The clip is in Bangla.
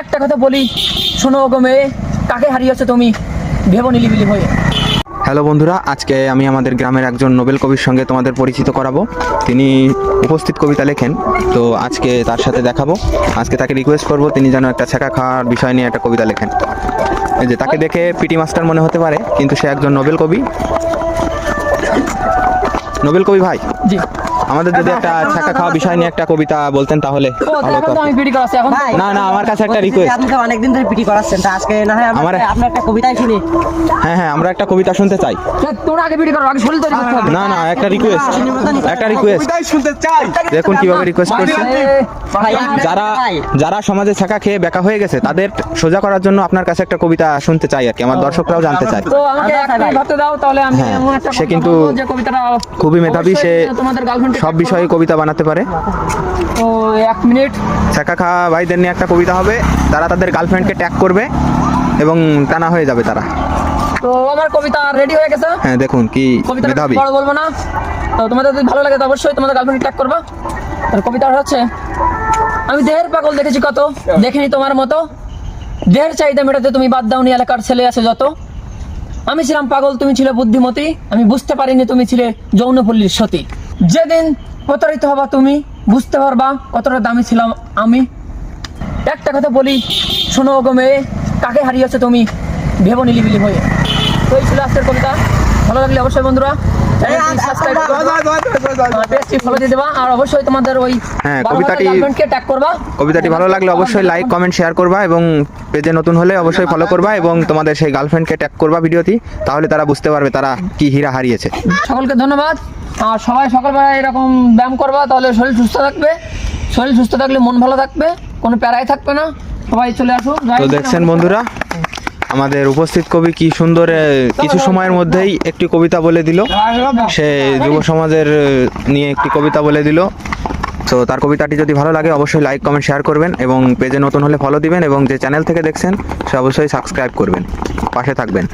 একটা কথা বলি, শোনো গো মেয়ে, কাকে হারিয়েছো তুমি ভেবো নিলিবিলি হয়ে। হ্যালো বন্ধুরা, আজকে আমি আমাদের গ্রামের একজন নোবেল কবির সঙ্গে তোমাদের পরিচিত করাবো। তিনি উপস্থিত কবিতা লেখেন, তো আজকে তার সাথে দেখাবো। আজকে তাকে রিকোয়েস্ট করব তিনি যেন একটা ছ্যাঁকা খাওয়ার বিষয় নিয়ে একটা কবিতা লেখেন। এই যে তাকে দেখে পিটি মাস্টার মনে হতে পারে, কিন্তু সে একজন নোবেল কবি। নোবেল কবি ভাই, জি, আমাদের যদি একটা ছ্যাঁকা খাওয়া বিষয় নিয়ে একটা কবিতা বলতেন তাহলে ভালো এখন হতো। তো আমি পিটি করাচ্ছি এখন। না না, আমার কাছে একটা রিকোয়েস্ট। আপনি তো অনেকদিন ধরে পিটি করাচ্ছেন, তা আজকে না হয় আপনার একটা কবিতাই শুনি। হ্যাঁ হ্যাঁ, আমরা একটা কবিতা শুনতে চাই। তোমরা আগে পিটি করো, আগে শরীর তৈরি করতে হবে। না না, একটা রিকোয়েস্ট, একটা রিকোয়েস্ট। দেখুন কিভাবে রিকোয়েস্ট করছে। যারা যারা সমাজে ছাকা খেয়ে বেকা হয়ে গেছে তাদের সোজা করার জন্য আপনার কাছে একটা কবিতা শুনতে চাই আর কি। আমার দর্শকরাও জানতে চায়। তো আমাকে এক মিনিট ভাবতে দাও, তাহলে আমি হ্যাঁ, এমন একটা সে কবিতা কিন্তু বলবো যে কবিতাটা খুবই মেধাবী, সে অবশ্যই তোমাদের গার্লফ্রেন্ড সব বিষয়ে কবিতা বানাতে পারে। তো এক মিনিট। ছাকা খাওয়া ভাইদের নিয়ে একটা কবিতা হবে, তারা তাদের গার্লফ্রেন্ডকে ট্যাগ করবে এবং টানা হয়ে যাবে তারা। তো আমার কবিতা রেডি হয়ে গেছে। হ্যাঁ দেখুন কি কবিতাটা মেধাবী। বড় বলবো না, তো তোমাদের যদি ভালো লাগে তো অবশ্যই তোমাদের গার্লফ্রেন্ড ট্যাগ করবা। আর কবিতাটা হচ্ছে, আমি দেহের পাগল দেখেছি কত, দেখিনি তোমার মতো। দেহের চাহিদা মেটাতে তুমি বাদ দাওনি এলাকার ছেলে আছে যত। আমি ছিলাম পাগল, তুমি ছিলে বুদ্ধিমতী। আমি বুঝতে পারিনি তুমি ছিলে যৌনপল্লীর সতী। যেদিন প্রতারিত হবা তুমি বুঝতে পারবা কতটা দামি ছিলাম আমি। একটা কথা বলি, শোনো গো মেয়ে, কাকে হারিয়েছো তুমি ভেবো নিলিবিলি হয়ে। তো এই ছিল আজকের কবিতা। ভালো লাগলে অবশ্যই বন্ধুরা ফলো দিয়ে দেবা, আর অবশ্যই তোমাদের ওই হ্যাঁ, কবিতাটি ট্যাগ করবা। কবিতাটি ভালো লাগলে অবশ্যই লাইক কমেন্ট শেয়ার করবা এবং পেজে নতুন হলে অবশ্যই ফলো করবা এবং তোমাদের সেই গার্লফ্রেন্ডকে ট্যাগ করবা ভিডিওটি, তাহলে তারা বুঝতে পারবে তারা কি হীরা হারিয়েছে। সকলকে ধন্যবাদ। আর সবাই সকালবেলা এরকম ব্যায়াম করবা, তাহলে শরীর সুস্থ থাকবে। শরীর সুস্থ থাকলে মন ভালো থাকবে, কোনো প্যারাই থাকবে না। সবাই চলে আসুন। তো দেখছেন বন্ধুরা, আমাদের উপস্থিত কবি কি সুন্দর কিছু সময়ের মধ্যেই একটি কবিতা বলে দিল। সে যুব সমাজের নিয়ে একটি কবিতা বলে দিল। তো তার কবিতাটি যদি ভালো লাগে অবশ্যই লাইক কমেন্ট শেয়ার করবেন এবং পেজে নতুন হলে ফলো দিবেন এবং যে চ্যানেল থেকে দেখছেন সে অবশ্যই সাবস্ক্রাইব করবেন, পাশে থাকবেন।